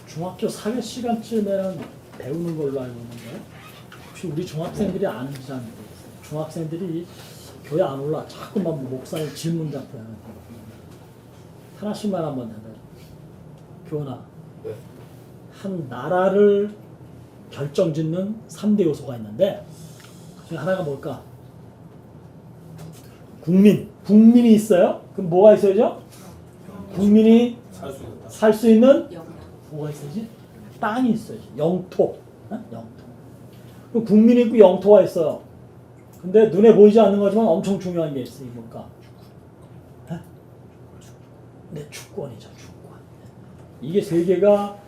중학교 4교 시간쯤에는 배우는 걸로 알고 있는데 혹시 우리 중학생들이 아는지 잘 모르겠어요. 중학생들이 교회 안 올라 자꾸만 목사님 질문 잡혀요. 하나씩만 한번 해봐요. 교훈아, 네. 한 나라를 결정짓는 3대 요소가 있는데 그 중에 하나가 뭘까? 국민이 있어요? 그럼 뭐가 있어야죠? 국민이 살 수 있는 뭐가 있어야지? 땅이 있어야지. 영토. 영토. 그럼 국민이 있고 영토가 있어요. 근데 눈에 보이지 않는 거지만 엄청 중요한 게 있어요. 이게 뭘까? 네, 주권이죠. 주권. 이게 세 개가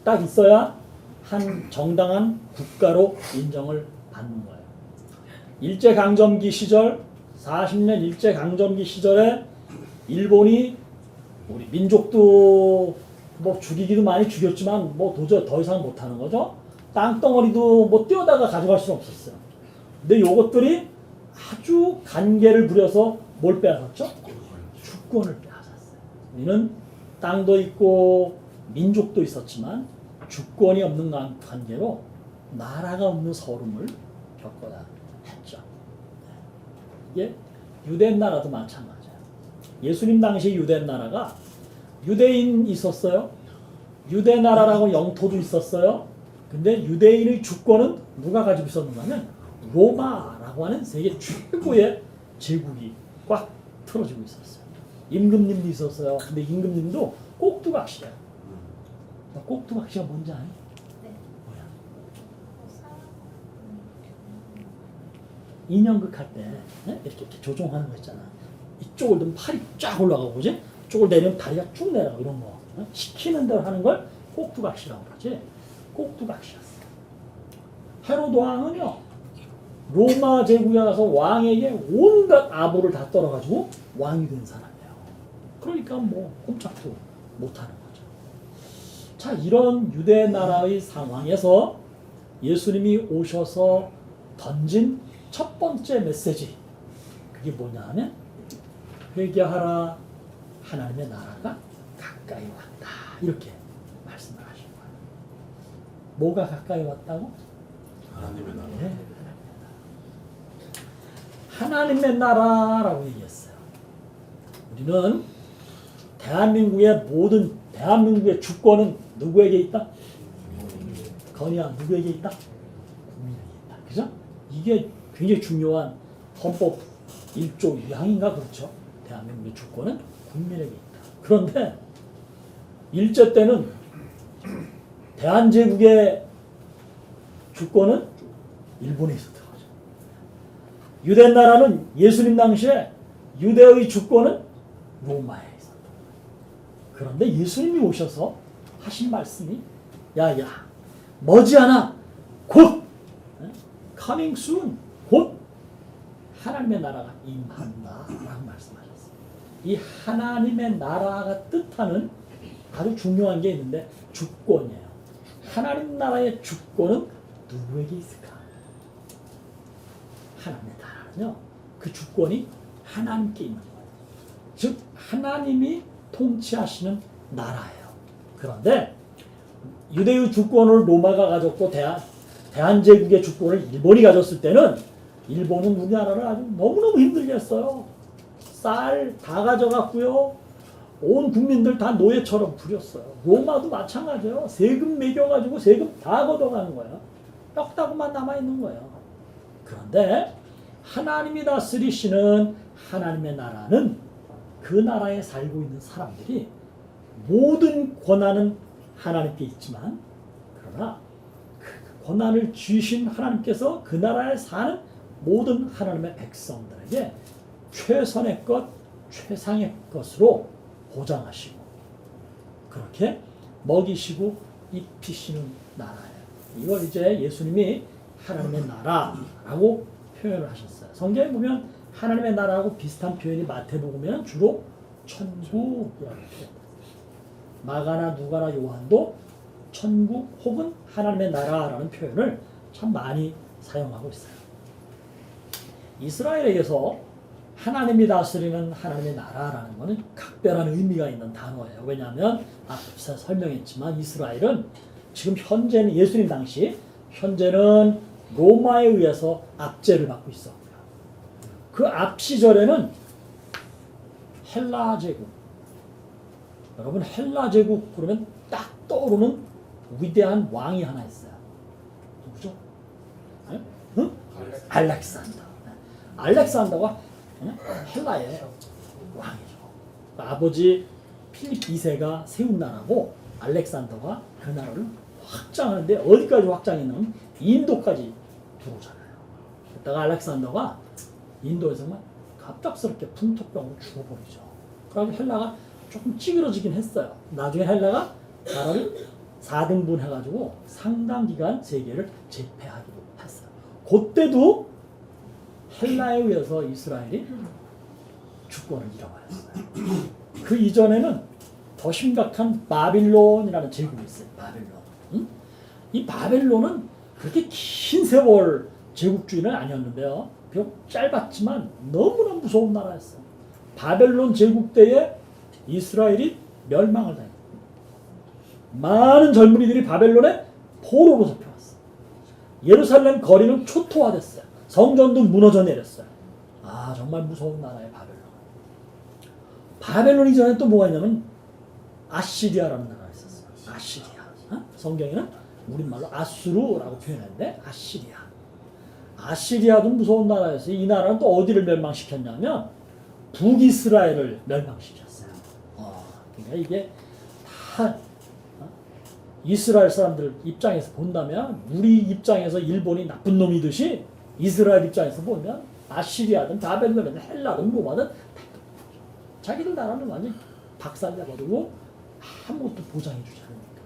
딱 있어야 한 정당한 국가로 인정을 받는 거예요. 일제강점기 시절, 40년 일제강점기 시절에 일본이 우리 민족도 뭐 죽이기도 많이 죽였지만 뭐 도저히 더 이상 못하는 거죠. 땅덩어리도 뭐 뛰어다가 가져갈 수는 없었어요. 근데 요것들이 아주 간계를 부려서 뭘 빼앗았죠? 주권을 빼앗았어요. 우리는 땅도 있고 민족도 있었지만 주권이 없는 관계로 나라가 없는 서름을 겪어야 했죠. 이게 유대 나라도 마찬가지예요. 예수님 당시 유대 나라가 유대인 있었어요. 유대 나라라고 영토도 있었어요. 근데 유대인의 주권은 누가 가지고 있었는가 하면 로마라고 하는 세계 최고의 제국이 꽉 틀어지고 있었어요. 임금님도 있었어요. 근데 임금님도 꼭두각시예요. 꼭두각시가 뭔지 아니? 네. 뭐야? 인형극 할 때 이렇게 조종하는 거 있잖아. 이쪽을 넣으면 팔이 쫙 올라가고, 그지? 이쪽을 내리면 다리가 쭉 내려가고, 이런 거. 시키는 대로 하는 걸 꼭두각시라고 그러지. 꼭두각시였어. 헤로드 왕은요, 로마 제국에 가서 왕에게 온갖 아부를 다 떨어가지고 왕이 된 사람이에요. 그러니까 뭐 꼼짝도 못하는 거죠. 자, 이런 유대 나라의 상황에서 예수님이 오셔서 던진 첫 번째 메시지, 그게 뭐냐 하면 회개하라, 하나님의 나라가 가까이 왔다, 이렇게 말씀을 하신 거예요. 뭐가 가까이 왔다고? 하나님의 나라. 네. 하나님의 나라라고 얘기했어요. 우리는 대한민국의 주권은 누구에게 있다? 건이야, 누구에게 있다? 국민에게 있다. 그죠? 이게 굉장히 중요한 헌법 1조 2항인가 그렇죠? 대한민국의 주권은 국민에게 있다. 그런데 일제 때는 대한제국의 주권은 일본에 있었던 거죠. 유대 나라는 예수님 당시에 유대의 주권은 로마에 있었던 거예요. 그런데 예수님이 오셔서 하신 말씀이 야야 머지않아 곧 coming soon 곧 하나님의 나라가 임한다 라고 말씀하셨어요. 이 하나님의 나라가 뜻하는 아주 중요한 게 있는데 주권이에요. 하나님 나라의 주권은 누구에게 있을까? 하나님의 나라는요, 그 주권이 하나님께 있는 거예요. 즉 하나님이 통치하시는 나라예요. 그런데 유대의 주권을 로마가 가졌고 대한제국의 주권을 일본이 가졌을 때는 일본은 우리나라를 아주 너무너무 힘들게 했어요. 쌀 다 가져갔고요. 온 국민들 다 노예처럼 부렸어요. 로마도 마찬가지예요. 세금 매겨가지고 세금 다 걷어가는 거예요. 뼈다구만 남아있는 거예요. 그런데 하나님이 다스리시는 하나님의 나라는 그 나라에 살고 있는 사람들이 모든 권한은 하나님께 있지만, 그러나 그 권한을 주신 하나님께서 그 나라에 사는 모든 하나님의 백성들에게 최선의 것, 최상의 것으로 보장하시고 그렇게 먹이시고 입히시는 나라예요. 이걸 이제 예수님이 하나님의 나라라고 표현을 하셨어요. 성경에 보면 하나님의 나라하고 비슷한 표현이 마태복음에는 주로 천국이라고 표현해요. 마가나 누가나 요한도 천국 혹은 하나님의 나라라는 표현을 참 많이 사용하고 있어요. 이스라엘에게서 하나님이 다스리는 하나님의 나라라는 것은 각별한 의미가 있는 단어예요. 왜냐하면 앞서 설명했지만 이스라엘은 지금 현재는 예수님 당시 현재는 로마에 의해서 압제를 받고 있었고요. 그 앞 시절에는 헬라 제국. 여러분 헬라 제국 그러면 딱 떠오르는 위대한 왕이 하나 있어요. 누구죠? 응? 알렉산더. 알렉산더가 헬라의 왕이죠. 아버지 필립 2세가 세운 나라고 알렉산더가 그 나라를 확장하는데 어디까지 확장했냐면 인도까지 들어오잖아요. 그러다가 알렉산더가 인도에서만 갑작스럽게 풍토병으로 죽어버리죠. 그래서 헬라가 조금 찌그러지긴 했어요. 나중에 헬라가 나라를 4등분 해가지고 상당 기간 세계를 제패하기도 했어요. 그때도 헬라에 의해서 이스라엘이 주권을 잃어버렸어요. 그 이전에는 더 심각한 바빌론이라는 제국이 있어요. 바빌론. 응? 이 바빌론은 그렇게 긴 세월 제국주의는 아니었는데요. 비록 짧았지만 너무나 무서운 나라였어요. 바벨론 제국 때에 이스라엘이 멸망을 당했어요. 많은 젊은이들이 바벨론에 포로로 잡혀왔어요. 예루살렘 거리는 초토화됐어요. 성전도 무너져 내렸어요. 아 정말 무서운 나라의 바벨론. 바벨론 이전에 또 뭐가 있냐면 아시리아라는 나라가 있었어요. 아시리아. 성경에는 우리말로 아수르라고 표현하는데 아시리아. 아시리아도 무서운 나라였어요. 이 나라는 또 어디를 멸망시켰냐면 북이스라엘을 멸망시켰어요. 그러니까 이게 다 이스라엘 사람들 입장에서 본다면 우리 입장에서 일본이 나쁜 놈이듯이 이스라엘 입장에서 보면 아시리아든 바벨론이든 헬라든 로마든 자기들 나라는 완전히 박살내버리고 아무것도 보장해주지 않으니까.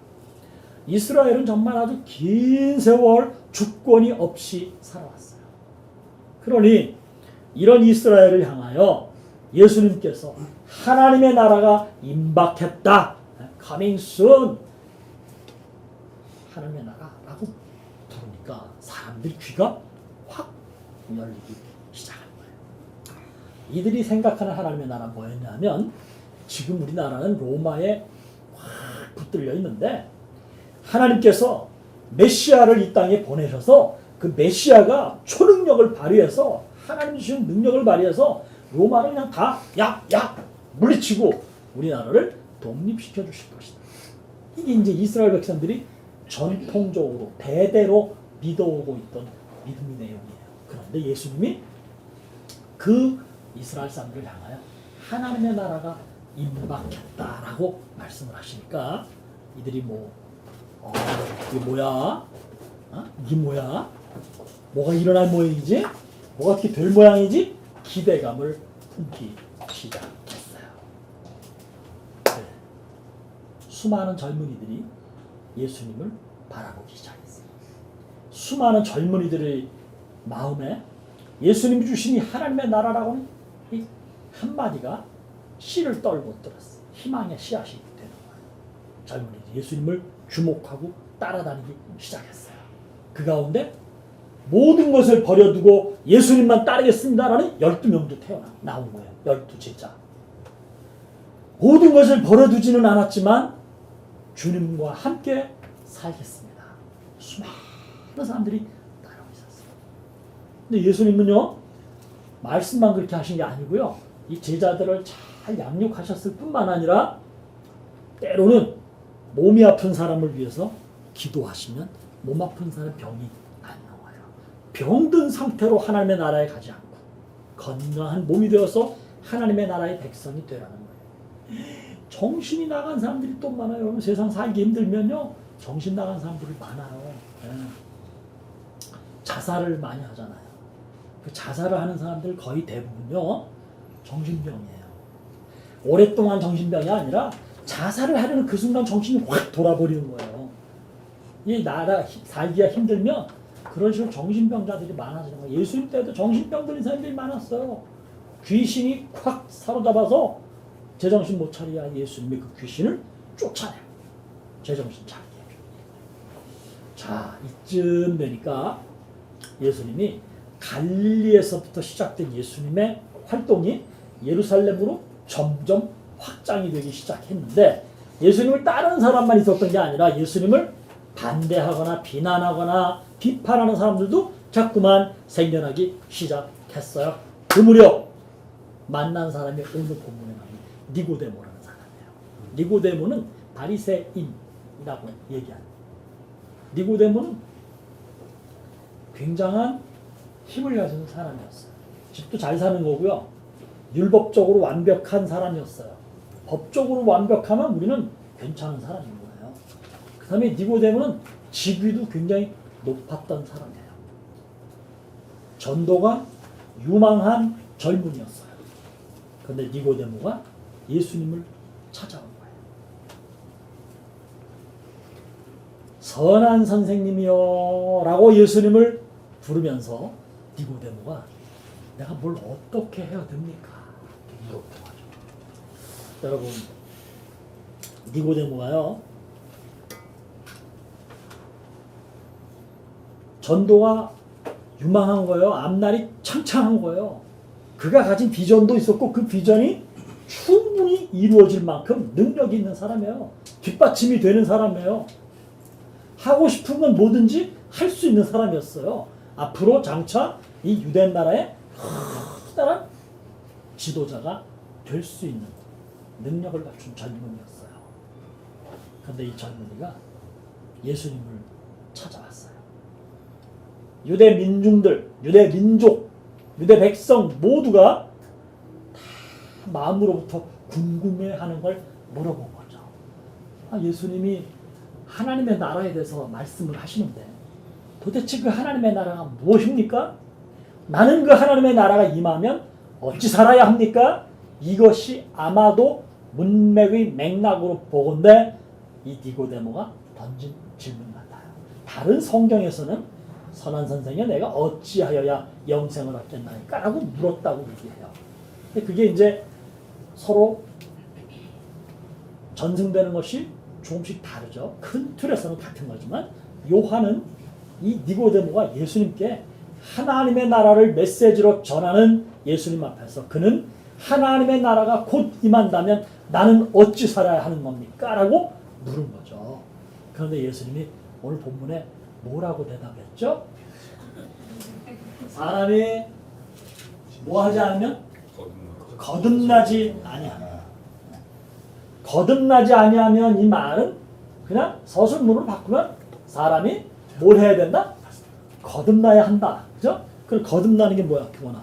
이스라엘은 정말 아주 긴 세월 주권이 없이 살아왔어요. 그러니 이런 이스라엘을 향하여 예수님께서 하나님의 나라가 임박했다. Coming soon. 하나님의 나라라고 부르니까 사람들 귀가 확 열리기 시작한 거예요. 이들이 생각하는 하나님의 나라 뭐였냐면 지금 우리나라는 로마에 확 붙들려 있는데 하나님께서 메시아를 이 땅에 보내셔서 그 메시아가 초능력을 발휘해서 하나님 주신 능력을 발휘해서 로마를 그냥 다 약 물리치고 우리나라를 독립시켜 주실 것이다. 이게 이제 이스라엘 백성들이 전통적으로 대대로 믿어오고 있던 믿음의 내용이에요. 그런데 예수님이 그 이스라엘 사람들을 향하여 하나님의 나라가 임박했다라고 말씀을 하시니까 이들이 이게 뭐야? 이게 뭐야? 뭐가 일어날 모양이지? 뭐가 어떻게 될 모양이지? 기대감을 품기 시작했어요. 네. 수많은 젊은이들이 예수님을 바라보기 시작했어요. 수많은 젊은이들의 마음에 예수님이 주신 이 하나님의 나라라고는 이 한마디가 씨를 떨고 들었어요. 희망의 씨앗이 되는 거예요. 젊은이들이 예수님을 주목하고 따라다니기 시작했어요. 그 가운데 모든 것을 버려두고 예수님만 따르겠습니다라는 12명도 나온 거예요. 12제자. 모든 것을 버려두지는 않았지만 주님과 함께 살겠습니다. 수많은 사람들이 따라오고 있었어요. 근데 예수님은요, 말씀만 그렇게 하신 게 아니고요, 이 제자들을 잘 양육하셨을 뿐만 아니라 때로는 몸이 아픈 사람을 위해서 기도하시면 몸 아픈 사람 병이 안 나와요. 병든 상태로 하나님의 나라에 가지 않고 건강한 몸이 되어서 하나님의 나라의 백성이 되라는 거예요. 정신이 나간 사람들이 또 많아요. 여러분 세상 살기 힘들면요 정신 나간 사람들이 많아요. 자살을 많이 하잖아요. 그 자살을 하는 사람들 거의 대부분요 정신병이에요. 오랫동안 정신병이 아니라 자살을 하려는 그 순간 정신이 확 돌아버리는 거예요. 이 나라 살기가 힘들면 그런 식으로 정신병자들이 많아지는 거예요. 예수님 때도 정신병 들린 사람들이 많았어요. 귀신이 확 사로잡아서 제정신 못 차려야 예수님이 그 귀신을 쫓아내요. 제정신 차리게 해줘요. 자, 이쯤 되니까 예수님이 갈릴리에서부터 시작된 예수님의 활동이 예루살렘으로 점점 확장이 되기 시작했는데 예수님을 따르는 사람만 있었던 게 아니라 예수님을 반대하거나 비난하거나 비판하는 사람들도 자꾸만 생겨나기 시작했어요. 그 무렵 만난 사람이 오늘 본문에 나오는 니고데모라는 사람이에요. 니고데모는 바리새인이라고 얘기합니다. 니고데모는 굉장한 힘을 가진 사람이었어요. 집도 잘 사는 거고요. 율법적으로 완벽한 사람이었어요. 법적으로 완벽하면 우리는 괜찮은 사람인 거예요. 그 다음에 니고데모는 직위도 굉장히 높았던 사람이에요. 전도가 유망한 젊은이였어요. 그런데 니고데모가 예수님을 찾아온 거예요. 선한 선생님이여 라고 예수님을 부르면서 니고데모가 내가 뭘 어떻게 해야 됩니까? 이렇게 물었죠. 여러분, 니고데모가요, 전도가 유망한 거예요. 앞날이 창창한 거예요. 그가 가진 비전도 있었고 그 비전이 충분히 이루어질 만큼 능력이 있는 사람이에요. 뒷받침이 되는 사람이에요. 하고 싶은 건 뭐든지 할 수 있는 사람이었어요. 앞으로 장차 이 유대 나라의 커다란 지도자가 될 수 있는 능력을 갖춘 젊은이였어요. 그런데 이 젊은이가 예수님을 찾아왔어요. 유대 민중들, 유대 민족, 유대 백성 모두가 다 마음으로부터 궁금해하는 걸 물어본 거죠. 예수님이 하나님의 나라에 대해서 말씀을 하시는데 도대체 그 하나님의 나라가 무엇입니까? 나는 그 하나님의 나라가 임하면 어찌 살아야 합니까? 이것이 아마도 문맥의 맥락으로 보건대 이 니고데모가 던진 질문 같아요. 다른 성경에서는 선한 선생이여 내가 어찌하여야 영생을 얻겠나이까? 라고 물었다고 얘기해요. 근데 그게 이제 서로 전승되는 것이 조금씩 다르죠. 큰 틀에서는 같은 거지만 요한은 이 니고데모가 예수님께 하나님의 나라를 메시지로 전하는 예수님 앞에서 그는 하나님의 나라가 곧 임한다면 나는 어찌 살아야 하는 겁니까? 라고 물은 거죠. 그런데 예수님이 오늘 본문에 뭐라고 대답했죠? 사람이 뭐 하지 않으면 거듭나지 아니하면. 거듭나지 아니하면 이 말은 그냥 서술문으로 바꾸면 사람이 뭘 해야 된다? 거듭나야 한다. 그죠? 그럼 거듭나는 게 뭐야? 그거나.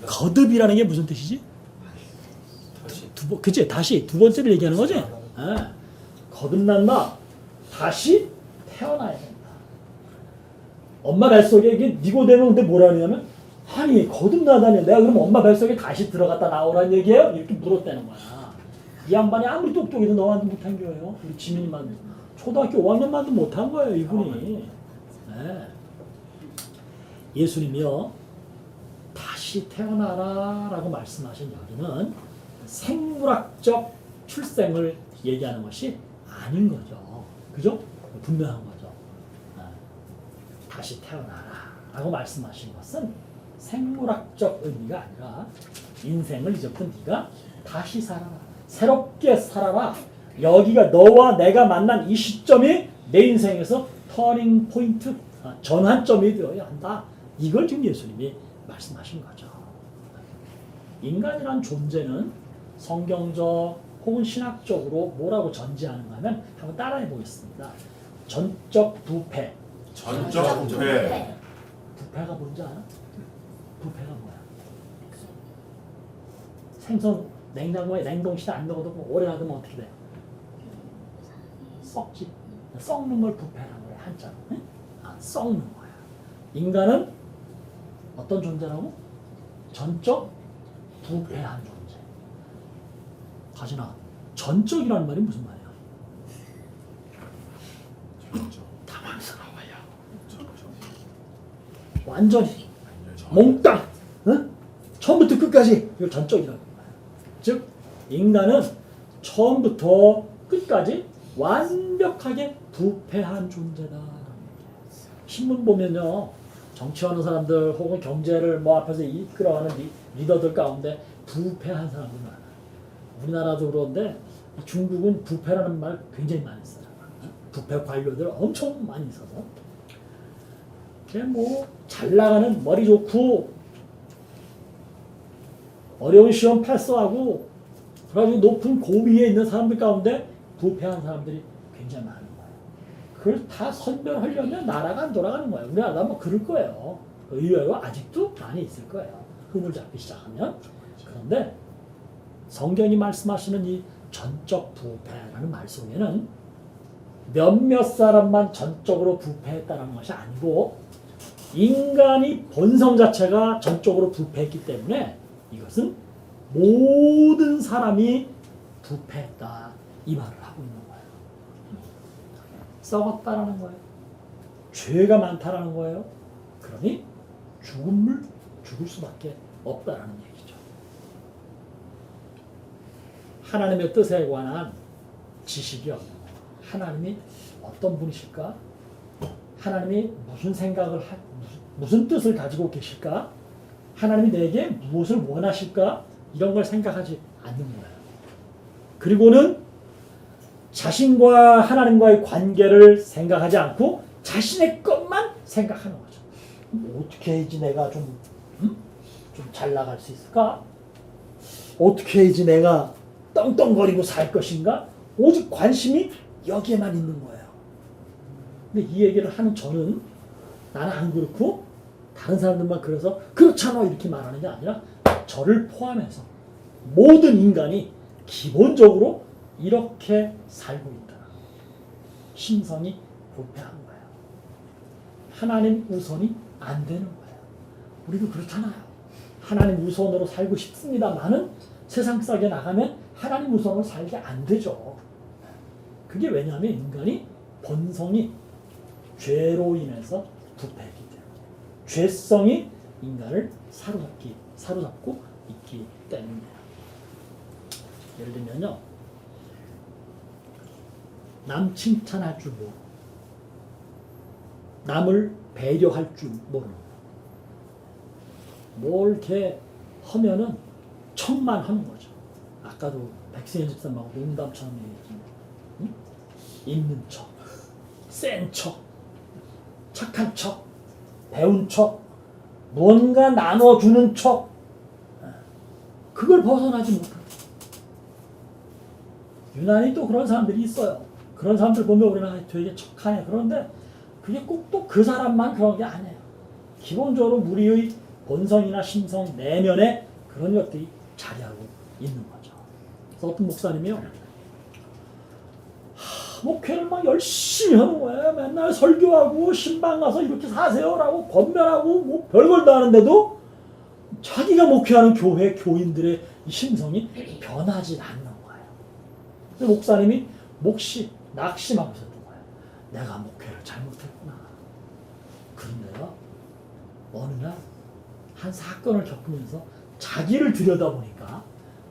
거듭이라는 게 무슨 뜻이지? 그치? 다시 두 번째를 얘기하는 거지? 거듭난다. 다시 태어나야 된다. 엄마 뱃속에 이게 니고데모 근데 뭐라 그러냐면 아니 거듭나다니 내가 그럼 엄마 뱃속에 다시 들어갔다 나오라는 얘기예요? 이렇게 물었다는 거야. 이 양반이 아무리 똑똑해도 너한테 못한 거예요. 우리 지민이만 초등학교 5학년만도 못한 거예요. 이분이. 네. 예수님이요 다시 태어나라 라고 말씀하신 여기는 생물학적 출생을 얘기하는 것이 아닌 거죠. 그죠? 분명한 거죠. 다시 태어나라 라고 말씀하신 것은 생물학적 의미가 아니라 인생을 잊었던 네가 다시 살아라. 새롭게 살아라. 여기가 너와 내가 만난 이 시점이 내 인생에서 터닝 포인트, 전환점이 되어야 한다. 이걸 지금 예수님이 말씀하신 거죠. 인간이란 존재는 성경적 혹은 신학적으로 뭐라고 전제하는가 하면 한번 따라해 보겠습니다. 전적 부패. 전적 부패. 부패가 뭔지 알아? 부패가 뭐야? 생선 냉장고에 냉동실에 안 넣어두고 오래 놔두면 어떻게 돼요? 썩지. 썩는 걸 부패라고 해, 한자로. 네? 썩는 거야. 인간은 어떤 존재라고? 전적 부패한 존재. 가진아, 전적이라는 말이 무슨 말이야? 당황스러워요. 완전히 몽땅, 어? 처음부터 끝까지 이걸 전적이라고 해요. 즉 인간은 처음부터 끝까지 완벽하게 부패한 존재다. 신문 보면요, 정치하는 사람들 혹은 경제를 뭐 앞에서 이끌어가는 리더들 가운데 부패한 사람들이 많아요. 우리나라도 그런데 중국은 부패라는 말 굉장히 많이 써요. 부패 관료들 엄청 많이 있어서. 뭐 잘 나가는 머리 좋고 어려운 시험 패스하고 그래가지고 높은 고위에 있는 사람들 가운데 부패한 사람들이 굉장히 많은 거예요. 그걸 다 선별하려면 나라가 안 돌아가는 거예요. 우리나라도 뭐 그럴 거예요. 의외로 아직도 많이 있을 거예요. 흠을 잡기 시작하면. 그런데 성경이 말씀하시는 이 전적 부패라는 말 속에는 몇몇 사람만 전적으로 부패했다는 것이 아니고 인간이 본성 자체가 전적으로 부패했기 때문에 이것은 모든 사람이 부패했다 이 말을 하고 있는 거예요. 썩었다라는 거예요. 죄가 많다라는 거예요. 그러니 죽을 수밖에 없다라는 얘기죠. 하나님의 뜻에 관한 지식이 없는 거예요. 하나님이 어떤 분이실까? 하나님이 무슨 생각을 무슨 뜻을 가지고 계실까? 하나님이 내게 무엇을 원하실까? 이런 걸 생각하지 않는 거예요. 그리고는 자신과 하나님과의 관계를 생각하지 않고 자신의 것만 생각하는 거죠. 어떻게 해야지 내가 좀 잘 나갈 수 있을까? 어떻게 해야지 내가 떵떵거리고 살 것인가? 오직 관심이 여기에만 있는 거예요. 근데 이 얘기를 하는 저는 나는 안 그렇고 다른 사람들만 그래서 그렇잖아 이렇게 말하는 게 아니라 저를 포함해서 모든 인간이 기본적으로 이렇게 살고 있다. 심성이 부패한 거예요. 하나님 우선이 안 되는 거예요. 우리도 그렇잖아요. 하나님 우선으로 살고 싶습니다만은 세상 속에 나가면 하나님 우선으로 살게 안 되죠. 그게 왜냐하면 인간이 본성이 죄로 인해서 부패했기 때문에 죄성이 인간을 사로잡고 있기 때문이에요. 예를 들면요, 남 칭찬할 줄 모르고 남을 배려할 줄 모르는 뭘 이렇게 하면은 척만 하는 거죠. 아까도 백승현 집사님하고 농담처럼 얘기했지만 응? 있는 척, 센 척, 착한 척, 배운 척, 뭔가 나눠주는 척, 그걸 벗어나지 못해요. 유난히 또 그런 사람들이 있어요. 그런 사람들 보면 우리는 되게 척하네. 그런데 그게 꼭 또 그 사람만 그런 게 아니에요. 기본적으로 우리의 본성이나 심성, 내면에 그런 것들이 자리하고 있는 거죠. 그래서 어떤 목사님이요, 목회를 막 열심히 하는 거예요. 맨날 설교하고 신방 가서 이렇게 사세요라고 권면하고 뭐 별걸 다 하는데도 자기가 목회하는 교회 교인들의 심성이 변하지 않는 거예요. 그래서 목사님이 낙심하고 있었던 거예요. 내가 목회를 잘못했구나. 그런데요, 어느 날 한 사건을 겪으면서 자기를 들여다보니까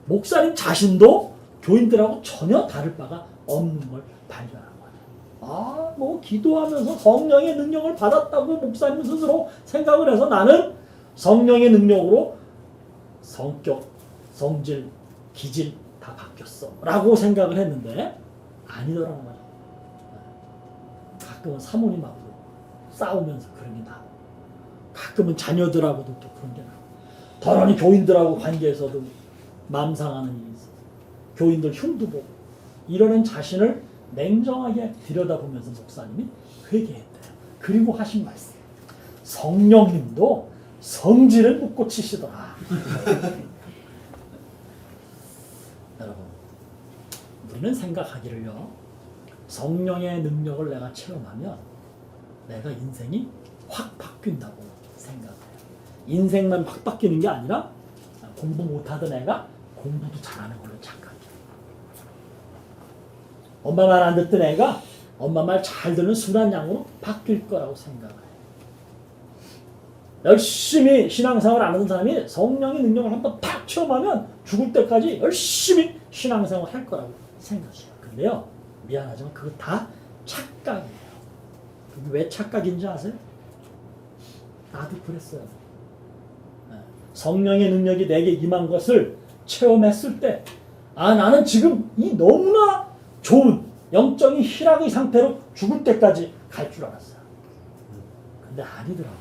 목사님 자신도 교인들하고 전혀 다를 바가 없는 걸 발견한 거예요. 뭐 기도하면서 성령의 능력을 받았다고 목사님 스스로 생각을 해서 나는 성령의 능력으로 성격, 성질, 기질 다 바뀌었어 라고 생각을 했는데 아니더라는 거죠. 가끔은 사모님하고도 싸우면서 그런 게 나오고 가끔은 자녀들하고도 또 그런 게 나오고 더러니 교인들하고 관계에서도 마음 상하는 일이 있어요. 교인들 흉도 보고 이러는 자신을 냉정하게 들여다보면서 목사님이 회개했대요. 그리고 하신 말씀, 성령님도 성질을 못 고치시더라. 여러분, 우리는 생각하기를요, 성령의 능력을 내가 체험하면 내가 인생이 확 바뀐다고 생각해요. 인생만 확 바뀌는 게 아니라 공부 못하던 애가 공부도 잘하는 걸로 착각해요. 엄마 말 안 듣던 애가 엄마 말 잘 듣는 순한 양으로 바뀔 거라고 생각해요. 열심히 신앙생활 안 하는 사람이 성령의 능력을 한번 팍 체험하면 죽을 때까지 열심히 신앙생활 할 거라고 생각해요. 근데요, 미안하지만 그거 다 착각이에요. 그게 왜 착각인지 아세요? 나도 그랬어요. 성령의 능력이 내게 임한 것을 체험했을 때, 나는 지금 이 너무나 좋은 영적인 희락의 상태로 죽을 때까지 갈 줄 알았어요. 근데 아니더라고.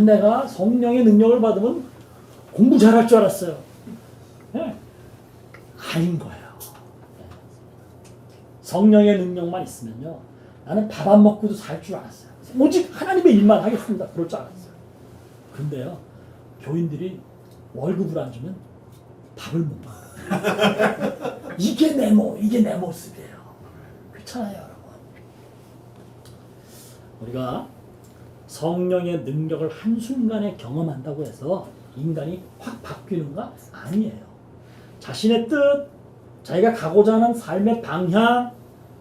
내가 성령의 능력을 받으면 공부 잘할 줄 알았어요. 네. 아닌 거예요. 성령의 능력만 있으면요, 나는 밥 안 먹고도 살 줄 알았어요. 오직 하나님의 일만 하겠습니다. 그럴 줄 알았어요. 근데요, 교인들이 월급을 안 주면 밥을 못 먹어요. 이게 내 모습이에요. 그렇잖아요, 여러분. 우리가 성령의 능력을 한순간에 경험한다고 해서 인간이 확 바뀌는가? 아니에요. 자신의 뜻, 자기가 가고자 하는 삶의 방향,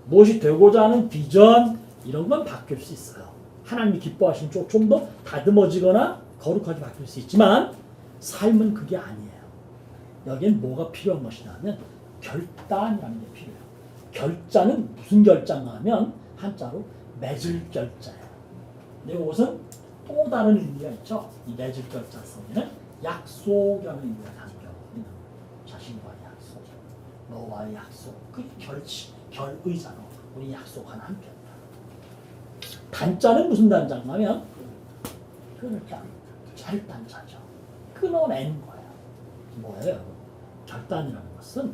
무엇이 되고자 하는 비전, 이런 건 바뀔 수 있어요. 하나님이 기뻐하시는 쪽 좀 더 다듬어지거나 거룩하게 바뀔 수 있지만 삶은 그게 아니에요. 여기엔 뭐가 필요한 것이냐 하면 결단이라는 게 필요해요. 결자는 무슨 결자인가 하면 한자로 맺을 결자예요. 근데 이것은 또 다른 의미가 있죠. 이 맺을 결자 속에는 약속이라는 의미가 담겨 있는 거예요. 자신과의 약속, 너와의 약속, 그 결의잖아. 우리 약속하는 한편. 단자는 무슨 단자인가 하면 끊을 자, 절단자죠. 끊어내는 거예요. 뭐예요? 결단이라는 것은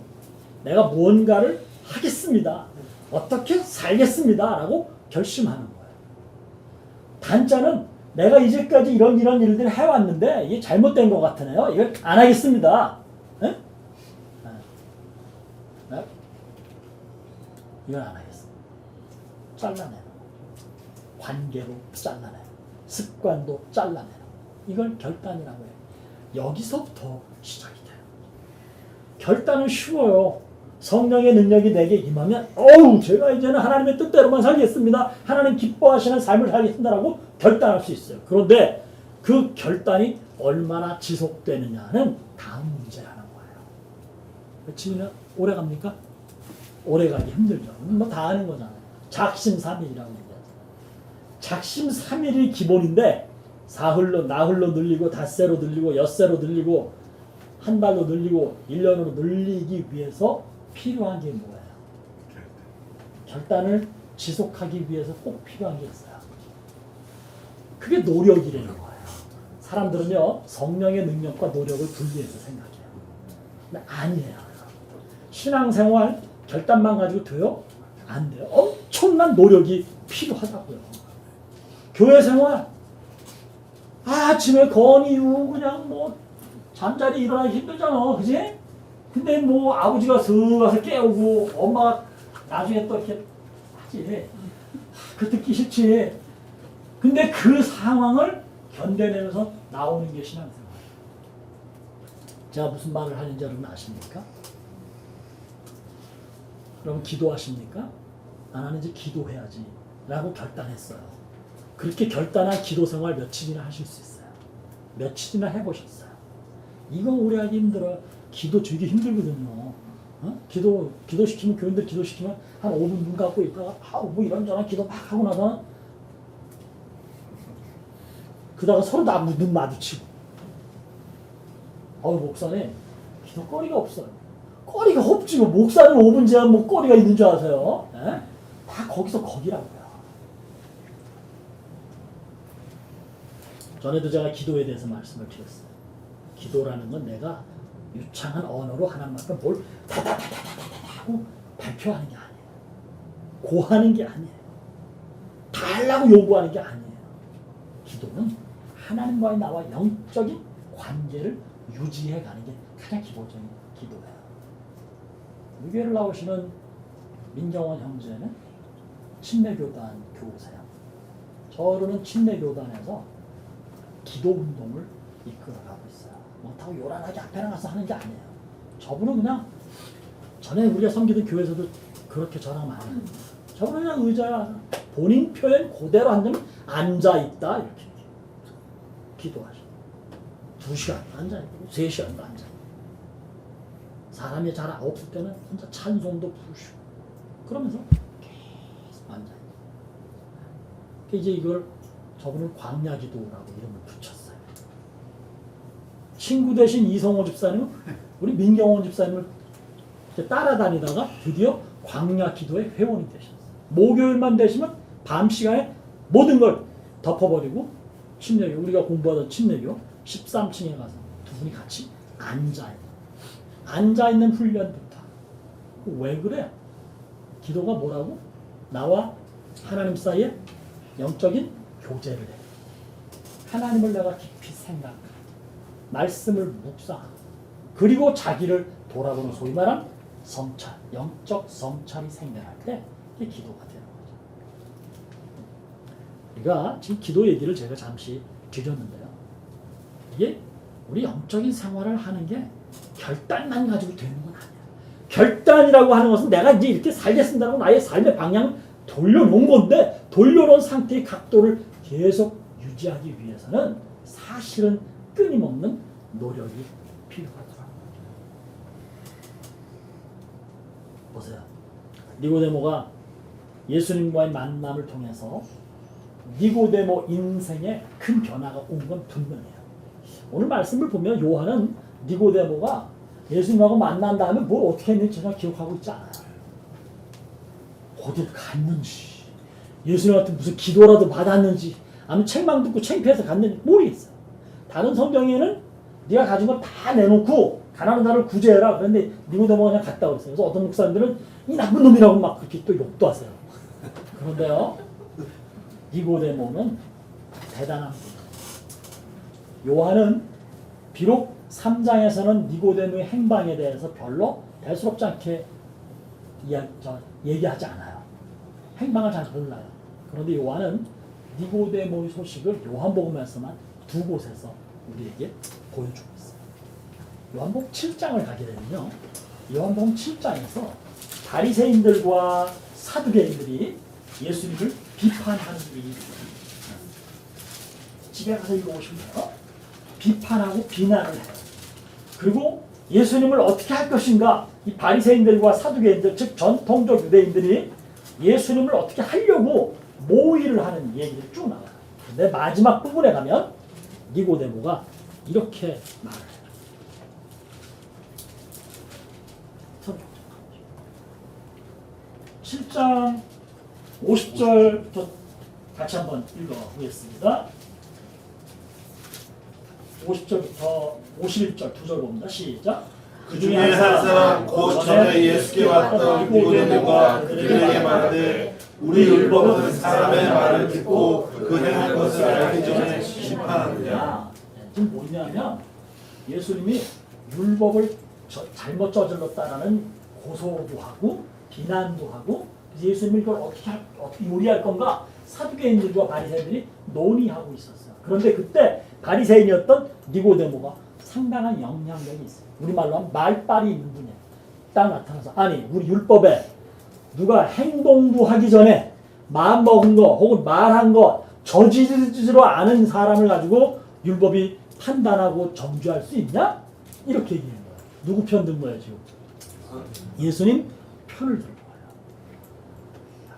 내가 무언가를 하겠습니다. 어떻게 살겠습니다. 라고 결심하는 거예요. 단자는 내가 이제까지 이런 일들을 해왔는데 이게 잘못된 것 같으네요. 이걸 안 하겠습니다. 네? 네? 이걸 안 하겠습니다. 잘라내는 거. 관계로 잘라내는 거. 습관도 잘라내는 거. 이걸 결단이라고 해요. 여기서부터 시작이 돼요. 결단은 쉬워요. 성령의 능력이 내게 임하면 제가 이제는 하나님의 뜻대로만 살겠습니다. 하나님 기뻐하시는 삶을 살겠습니다라고 결단할 수 있어요. 그런데 그 결단이 얼마나 지속되느냐는 다음 문제라는 거예요. 지금 오래 갑니까? 오래 가기 힘들죠. 뭐 다 아는 거잖아요. 작심삼일이라고 얘기하잖아요. 작심삼일이 기본인데 사흘로 나흘로 늘리고 닷새로 늘리고 엿새로 늘리고 한 달로 늘리고 1년으로 늘리기 위해서 필요한 게 뭐예요? 결단을 지속하기 위해서 꼭 필요한 게 있어요. 그게 노력이라는 거예요. 사람들은요, 성령의 능력과 노력을 분리해서 생각해요. 근데 아니에요. 신앙생활 결단만 가지고 돼요? 안 돼요. 엄청난 노력이 필요하다고요. 교회 생활 아침에 건의 이후 그냥 뭐 잠자리 일어나기 힘들잖아, 그지? 근데 뭐 아버지가 슥 가서 깨우고 엄마가 나중에 또 이렇게 하지. 그 듣기 싫지. 근데 그 상황을 견뎌내면서 나오는 게 신앙생활. 제가 무슨 말을 하는지 여러분 아십니까? 여러분 기도하십니까? 나는 이제 기도해야지 라고 결단했어요. 그렇게 결단한 기도생활 며칠이나 하실 수 있어요. 며칠이나 해보셨어요. 이거 오래 하기 힘들어요. 기도 되게 힘들거든요. 기도시키면, 교인들 기도시키면 한 5분 눈 감고 있다가 뭐 이런저런 기도 막 하고 나서 그다가 서로 다 눈 마주치고 목사님 기도거리가 없어요. 거리가 없지. 목사님 5분 제한 뭐 거리가 있는 줄 아세요? 에? 다 거기서 거기라고요. 전에도 제가 기도에 대해서 말씀을 드렸어요. 기도라는 건 내가 유창한 언어로 하나님께 뭘 다다다다다다 하고 발표하는 게 아니에요. 고하는 게 아니에요. 다 하려고 요구하는 게 아니에요. 기도는 하나님과의 나와 영적인 관계를 유지해가는 게 가장 기본적인 기도예요. 우리 교회를 나오시는 민경원 형제는 침례교단 교우세요. 저로는 침례교단에서 기도 운동을 이끌어가고 있어요. 못하고 요란하게 앞에 나가서 하는 게 아니에요. 저분은 그냥 전에 우리가 섬기던 교회에서도 그렇게 저랑 많이 해요. 저분은 그냥 의자에 본인 표현 그대로 앉아있다 이렇게 기도하셔. 2시간도 앉아있고 3시간도 앉아있고 사람이 잘 없을 때는 혼자 찬송도 부르시고 그러면서 계속 앉아있고 이제 이걸 저분을 광야기도라고 이름을 붙였어요. 친구 대신 이성호 집사님은 우리 민경원 집사님을 따라다니다가 드디어 광야기도의 회원이 되셨어요. 목요일만 되시면 밤 시간에 모든 걸 덮어버리고 침례교, 우리가 공부하던 침례교 13층에 가서 두 분이 같이 앉아있는 훈련부터. 왜 그래? 기도가 뭐라고? 나와 하나님 사이에 영적인 교제를 해. 하나님을 내가 깊이 생각하고 말씀을 묵상하고 그리고 자기를 돌아보는 소위 말한 성찰, 영적 성찰이 생겨날 때 이게 기도가 되는 거죠. 그러니까 지금 기도 얘기를 제가 잠시 드렸는데요. 이게 우리 영적인 생활을 하는 게 결단만 가지고 되는 건 아니에요. 결단이라고 하는 것은 내가 이제 이렇게 살겠습니다라고 나의 삶의 방향을 돌려놓은 건데 돌려놓은 상태의 각도를 계속 유지하기 위해서는 사실은 끊임없는 노력이 필요하더라고요. 보세요. 니고데모가 예수님과의 만남을 통해서 니고데모 인생에 큰 변화가 온 건 분명해요. 오늘 말씀을 보면 요한은 니고데모가 예수님하고 만난 다음에 뭘 어떻게 했는지 전혀 기억하고 있지 않아요. 어딜 갔는지 예수님한테 무슨 기도라도 받았는지 아니면 책망 듣고 창피해서 갔는지 모르겠어요. 다른 성경에는 네가 가진 걸 다 내놓고 가난한 자를 구제해라. 그런데 니고데모가 그냥 갔다 그랬어요. 그래서 어떤 목사님들은 이 나쁜 놈이라고 막 그렇게 또 욕도 하세요. 그런데요, 니고데모는 대단한 분이에요. 요한은 비록 3장에서는 니고데모의 행방에 대해서 별로 대수롭지 않게 얘기하지 않아요. 행방을 잘 몰라요. 그런데 요한은 니고데모의 소식을 요한복음에서만 두 곳에서 우리에게 보여주고 있어요. 요한복음 7장을 가게 되면요, 요한복음 7장에서 바리새인들과 사두개인들이 예수님을 비판하는 일이 있어요. 집에 가서 읽어보시면 돼요. 비판하고 비난을 해요. 그리고 예수님을 어떻게 할 것인가, 이 바리새인들과 사두개인들, 즉 전통적 유대인들이 예수님을 어떻게 하려고 모의를 하는 얘기를 쭉 나와요. 근데 마지막 부분에 가면 니고데모가 이렇게 말을 해요. 7장 50절부터 같이 한번 읽어보겠습니다. 50절부터 51절 두 절 봅니다. 시작. 그 중에 한 사람 곧 전에 예수께 왔던 니고데모가 그들에게 말하되 우리 율법은 사람의 말을 듣고 그 행할 것을 알기 전에 심판하느냐. 지금 뭐냐면 예수님이 율법을 잘못 저질렀다라는 고소도 하고 비난도 하고, 예수님이 이걸 어떻게 요리할 건가 사두개인들과 바리새인들이 논의하고 있었어요. 그런데 그때 바리새인이었던 니고데모가 상당한 영향력이 있어요. 우리말로 하면 말빨이 있는 분이에요. 딱 나타나서 아니 우리 율법에 누가 행동도 하기 전에 마음 먹은 거 혹은 말한 거 저지르지로 않은 사람을 가지고 율법이 판단하고 정죄할 수 있냐? 이렇게 얘기하는 거예요. 누구 편 든 거예요 지금? 예수님 편을 든 거예요.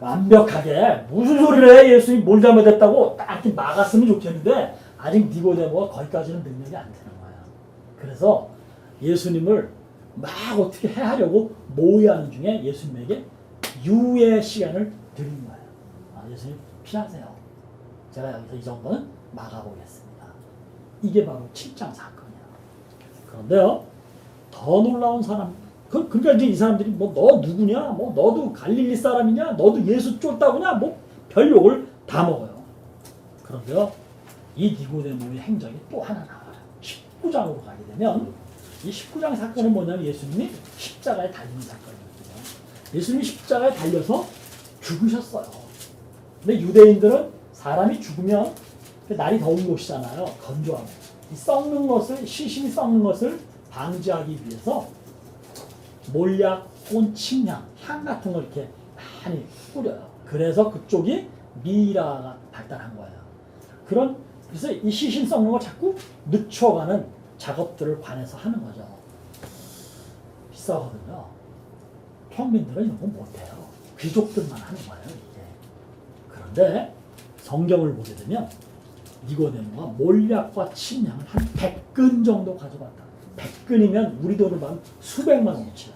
완벽하게 무슨 소리를 해, 예수님 뭘 잘못했다고 딱 이렇게 막았으면 좋겠는데 아직 니고데모가 거기까지는 능력이 안 되는 거예요. 그래서 예수님을 막 어떻게 하려고 모의하는 중에 예수님에게 유예 시간을 드린 거예요. 예수님 피하세요. 제가 여기서 이 정도는 막아보겠습니다. 이게 바로 7장 사건이에요. 그런데요, 더 놀라운 사람, 그러니까 이제 이 사람들이 뭐 너 누구냐, 뭐 너도 갈릴리 사람이냐, 너도 예수 쫓다구냐, 뭐 별 욕을 다 먹어요. 그런데요, 이 니고데모의 행적이 또 하나 나와요. 19장으로 가게 되면 이 19장 사건은 뭐냐면 예수님이 십자가에 달리는 사건이거든요. 예수님이 십자가에 달려서 죽으셨어요. 근데 유대인들은 사람이 죽으면 날이 더운 곳이잖아요. 건조하고. 이 썩는 것을, 시신이 썩는 것을 방지하기 위해서 몰약 혹은 침향, 향 같은 걸 이렇게 많이 뿌려요. 그래서 그쪽이 미라가 발달한 거예요. 그래서 이 시신 썩는 걸 자꾸 늦춰가는 작업들을 관해서 하는 거죠. 비싸거든요. 평민들은 이런 건 못해요. 귀족들만 하는 거예요, 이게. 그런데 성경을 보게 되면 니고데모가 몰약과 침량을 한 100근 정도 가져갔다. 100근이면 우리 돈으로 하면 수백만 원어치야.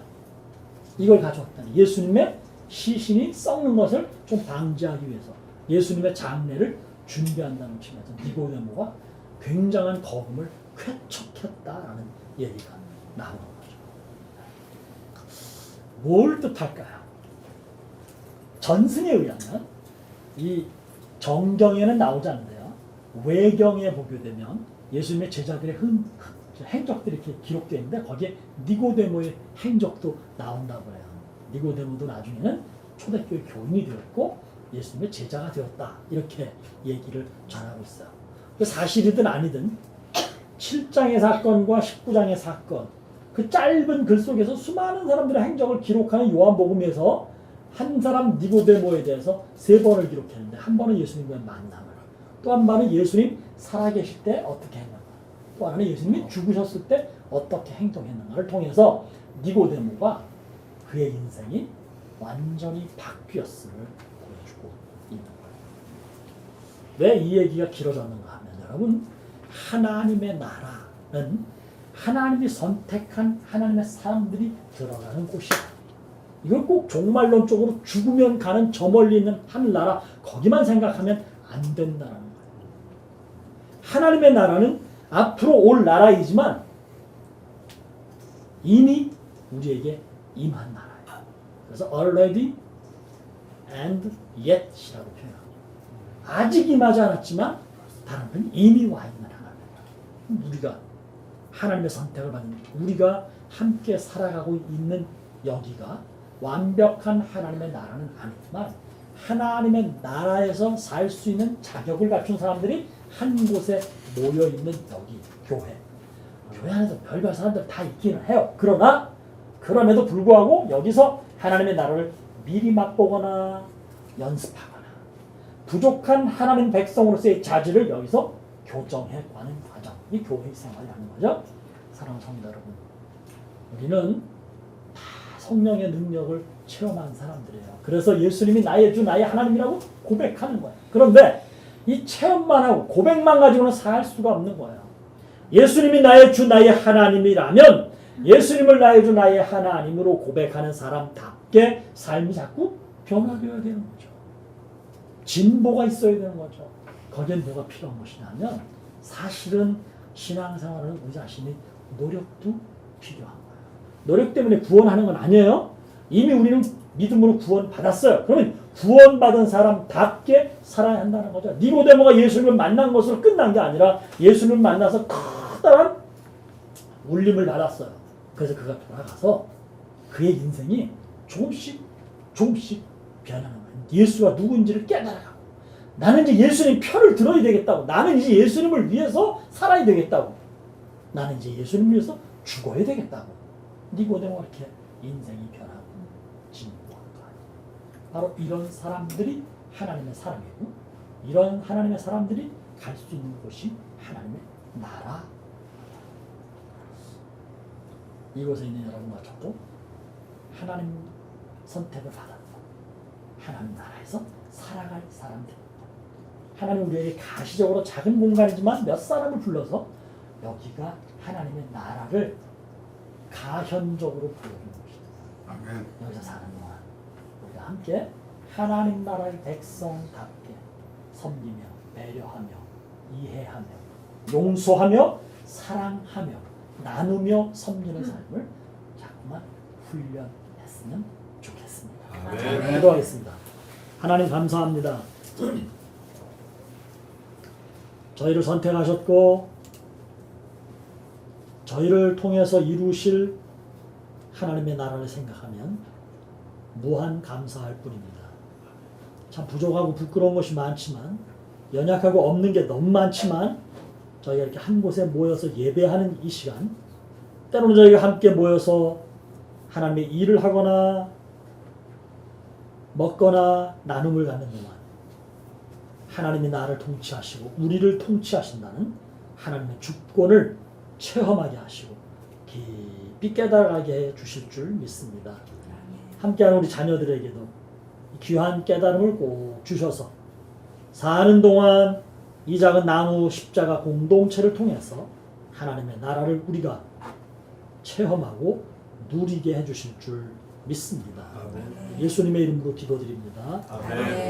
이걸 가져왔다니. 예수님의 시신이 썩는 것을 좀 방지하기 위해서 예수님의 장례를 준비한다는 측면에서 니고데모가 굉장한 거금을 쾌척했다라는 얘기가 나오는 거죠. 뭘 뜻할까요? 전승에 의하면 이 정경에는 나오지 않는데요. 외경에 보게 되면 예수님의 제자들의 행적들이 이렇게 기록되어 있는데 거기에 니고데모의 행적도 나온다고 해요. 니고데모도 나중에는 초대교회 교인이 되었고 예수님의 제자가 되었다. 이렇게 얘기를 전하고 있어요. 그 사실이든 아니든 7장의 사건과 19장의 사건, 그 짧은 글 속에서 수많은 사람들의 행적을 기록하는 요한복음에서 한 사람 니고데모에 대해서 3번을 기록했는데 한 번은 예수님과의 만남을, 또 한 번은 예수님 살아계실 때 어떻게 했는가, 또 하나는 예수님이 죽으셨을 때 어떻게 행동했는가를 통해서 니고데모가 그의 인생이 완전히 바뀌었음을 보여주고 있는 거예요. 왜 이 얘기가 길어졌는가 하면 여러분, 하나님의 나라는 하나님이 선택한 하나님의 사람들이 들어가는 곳이야. 이걸 꼭 종말론적으로 죽으면 가는 저 멀리 있는 하늘나라 거기만 생각하면 안 된다는 거예요. 하나님의 나라는 앞으로 올 나라이지만 이미 우리에게 임한 나라예요. 그래서 already and yet이라고 표현합니다. 아직 임하지 않았지만 다른 건 이미 와 있는 하나님입니다. 우리가 하나님의 선택을 받는, 우리가 함께 살아가고 있는 여기가 완벽한 하나님의 나라는 아니지만 하나님의 나라에서 살 수 있는 자격을 갖춘 사람들이 한 곳에 모여있는 여기 교회. 교회 안에서 별별 사람들 다 있기는 해요. 그럼에도 불구하고 여기서 하나님의 나라를 미리 맛보거나 연습하거나 부족한 하나님 백성으로서의 자질을 여기서 교정해가는 과정이 교회의 생활이라는 거죠. 사랑하는 성도 여러분, 우리는 다 성령의 능력을 체험한 사람들이에요. 그래서 예수님이 나의 주 나의 하나님이라고 고백하는 거예요. 그런데 이 체험만 하고 고백만 가지고는 살 수가 없는 거예요. 예수님이 나의 주 나의 하나님이라면 예수님을 나의 주 나의 하나님으로 고백하는 사람답게 삶이 자꾸 변화되어야 되는 거죠. 진보가 있어야 되는 거죠. 거기엔 뭐가 필요한 것이냐면 사실은 신앙생활은 우리 자신이 노력도 필요한 거예요. 노력 때문에 구원하는 건 아니에요. 이미 우리는 믿음으로 구원받았어요. 그러면 구원받은 사람답게 살아야 한다는 거죠. 니고데모가 예수님을 만난 것으로 끝난 게 아니라 예수님을 만나서 커다란 울림을 받았어요. 그래서 그가 돌아가서 그의 인생이 조금씩 변하는 거예요. 예수가 누구인지를 깨달아가고 나는 이제 예수님 편을 들어야 되겠다고, 나는 이제 예수님을 위해서 살아야 되겠다고, 나는 이제 예수님을 위해서 죽어야 되겠다고 니고데모가 이렇게 인생이 변하고 진보한 거예요. 바로 이런 사람들이 하나님의 사람이고 이런 하나님의 사람들이 갈 수 있는 곳이 하나님의 나라. 이곳에 있는 여러분과 저도 하나님 선택을 받았고 하나님 나라에서 살아갈 사람들. 하나님 우리에게 가시적으로 작은 공간이지만 몇 사람을 불러서 여기가 하나님의 나라를 가현적으로 보여주는 것입니다. 아멘. 여기서 사는 동안 우리가 함께 하나님 나라의 백성답게 섬기며 배려하며 이해하며 용서하며 사랑하며 나누며 섬기는 삶을 자꾸만 훈련했으면 좋겠습니다. 아멘. 기도하겠습니다. 하나님 감사합니다. 저희를 선택하셨고 저희를 통해서 이루실 하나님의 나라를 생각하면 무한 감사할 뿐입니다. 참 부족하고 부끄러운 것이 많지만 연약하고 없는 게 너무 많지만 저희가 이렇게 한 곳에 모여서 예배하는 이 시간, 때로는 저희가 함께 모여서 하나님의 일을 하거나 먹거나 나눔을 갖는 동안 하나님이 나를 통치하시고 우리를 통치하신다는 하나님의 주권을 체험하게 하시고 깊이 깨달아가게 해 주실 줄 믿습니다. 함께하는 우리 자녀들에게도 귀한 깨달음을 꼭 주셔서 사는 동안 이 작은 나무 십자가 공동체를 통해서 하나님의 나라를 우리가 체험하고 누리게 해주실 줄 믿습니다. 예수님의 이름으로 기도드립니다. 아멘.